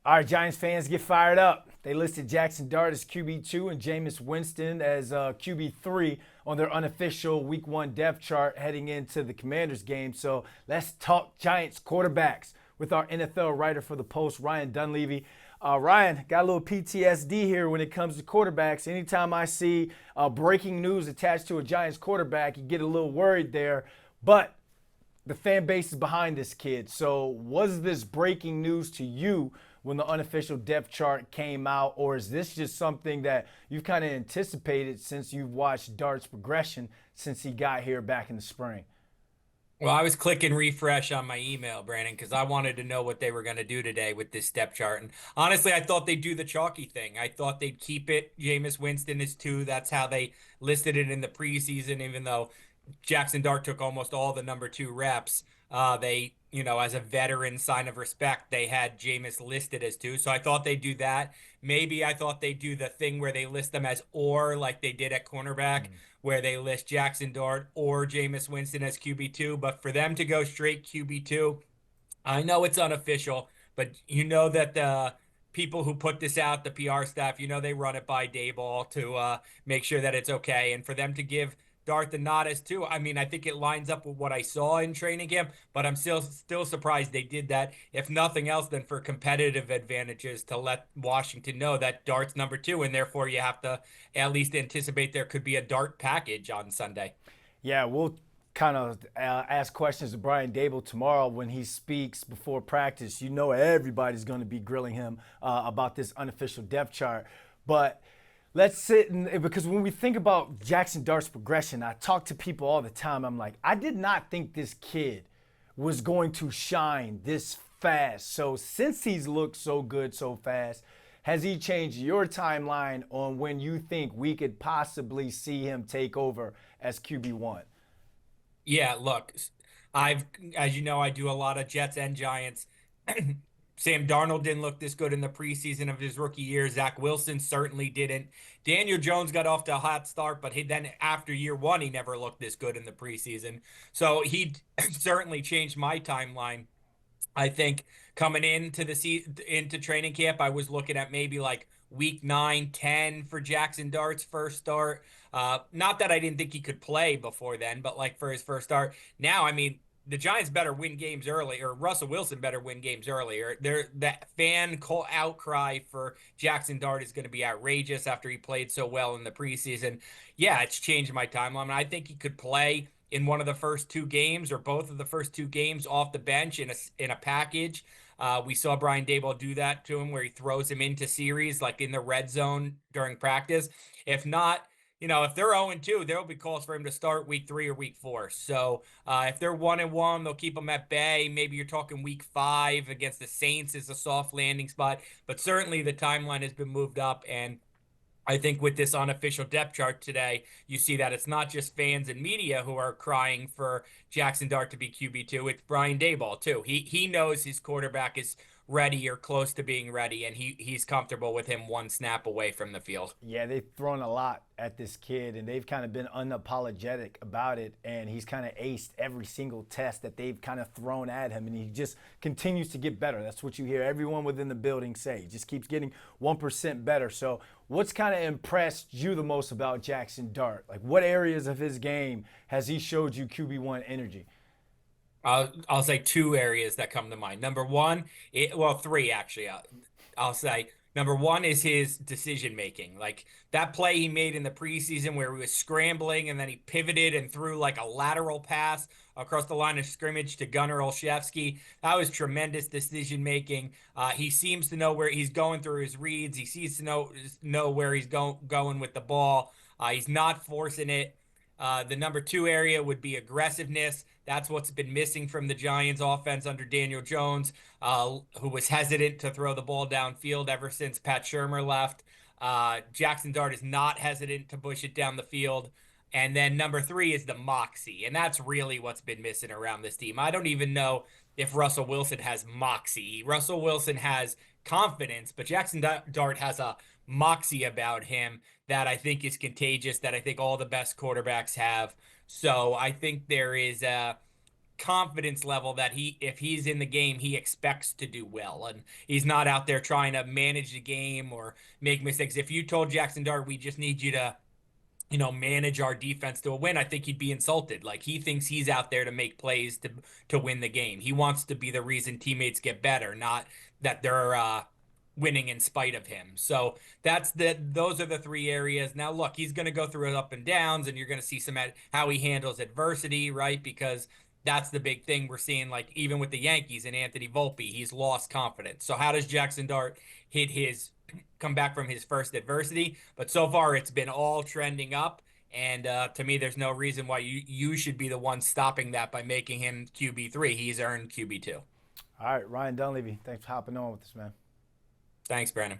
All right, Giants fans, get fired up. They listed Jaxson Dart as QB2 and Jameis Winston as QB3 on their unofficial Week 1 depth chart heading into the Commanders game. So let's talk Giants quarterbacks with our NFL writer for the Post, Ryan Dunleavy. Ryan, got a little PTSD here when it comes to quarterbacks. Anytime I see breaking news attached to a Giants quarterback, you get a little worried there. But the fan base is behind this kid. So was this breaking news to you when the unofficial depth chart came out, or is this just something that you've kind of anticipated since you've watched Dart's progression since he got here back in the spring? Well, I was clicking refresh on my email, Brandon, because I wanted to know what they were going to do today with this step chart. And honestly, I thought they'd do the chalky thing. I thought they'd keep it. Jameis Winston is two. That's how they listed it in the preseason, even though Jaxson Dart took almost all the number two reps. As a veteran sign of respect, they had Jameis listed as two. So I thought they'd do that. Maybe I thought they'd do the thing where they list them as or, like they did at cornerback, where they list Jaxson Dart or Jameis Winston as QB2. But for them to go straight QB2, I know it's unofficial, but you know that the people who put this out, the PR staff, they run it by Dayball to make sure that it's okay. And for them to give Darth the nod as too, I mean, I think it lines up with what I saw in training camp, but I'm still surprised they did that. If nothing else, than for competitive advantages to let Washington know that Dart's number two, and therefore you have to at least anticipate there could be a Dart package on Sunday. Yeah, we'll kind of ask questions to Brian Dable tomorrow when he speaks before practice. You know, everybody's going to be grilling him about this unofficial depth chart. But let's sit and because when we think about Jaxson Dart's progression, I talk to people all the time. I'm like, I did not think this kid was going to shine this fast. So since he's looked so good so fast, has he changed your timeline on when you think we could possibly see him take over as QB1? Yeah, look, as you know, I do a lot of Jets and Giants. Sam Darnold didn't look this good in the preseason of his rookie year. Zach Wilson certainly didn't. Daniel Jones got off to a hot start, but then after year one, he never looked this good in the preseason. So he certainly changed my timeline. I think coming into training camp, I was looking at maybe like week 9, 10 for Jaxson Dart's first start. Not that I didn't think he could play before then, but like for his first start. Now, I mean, the Giants better win games early, or Russell Wilson better win games earlier. That fan call outcry for Jaxson Dart is going to be outrageous after he played so well in the preseason. Yeah, it's changed my timeline. I think he could play in one of the first two games or both of the first two games off the bench in a package. We saw Brian Daboll do that to him where he throws him into series like in the red zone during practice. If not, if they're 0-2, there will be calls for him to start week 3 or week 4. So if they're 1-1, they'll keep him at bay. Maybe you're talking week 5 against the Saints is a soft landing spot. But certainly the timeline has been moved up, and I think with this unofficial depth chart today, you see that it's not just fans and media who are crying for Jaxson Dart to be QB2. It's Brian Daboll too. He knows his quarterback is ready or close to being ready, and he's comfortable with him one snap away from the field. Yeah, they've thrown a lot at this kid and they've kind of been unapologetic about it. And he's kind of aced every single test that they've kind of thrown at him. And he just continues to get better. That's what you hear everyone within the building say. He just keeps getting 1% better. So, what's kind of impressed you the most about Jaxson Dart? Like, what areas of his game has he showed you QB1 energy? I'll say two areas that come to mind. Number one, well, three actually. I'll say number one is his decision making. Like that play he made in the preseason where he was scrambling and then he pivoted and threw like a lateral pass across the line of scrimmage to Gunnar Olszewski. That was tremendous decision making. He seems to know where he's going through his reads. He seems to know where he's going with the ball. He's not forcing it. The number two area would be aggressiveness. That's what's been missing from the Giants offense under Daniel Jones, who was hesitant to throw the ball downfield ever since Pat Shurmur left. Jaxson Dart is not hesitant to push it down the field. And then number three is the moxie. And that's really what's been missing around this team. I don't even know if Russell Wilson has moxie. Russell Wilson has confidence, but Jaxson Dart has a moxie about him that I think is contagious, that I think all the best quarterbacks have. So I think there is confidence level that if he's in the game, he expects to do well, and he's not out there trying to manage the game or make mistakes. If you told Jaxson Dart, we just need you to, manage our defense to a win, I think he'd be insulted. Like, he thinks he's out there to make plays to win the game. He wants to be the reason teammates get better, not that they're winning in spite of him. So those are the three areas. Now, look, he's going to go through up and downs, and you're going to see some how he handles adversity, right? Because that's the big thing we're seeing. Like, even with the Yankees and Anthony Volpe, he's lost confidence. So how does Jaxson Dart hit his come back from his first adversity? But so far, it's been all trending up. And to me, there's no reason why you should be the one stopping that by making him QB3. He's earned QB2. All right, Ryan Dunleavy, thanks for hopping on with us, man. Thanks, Brandon.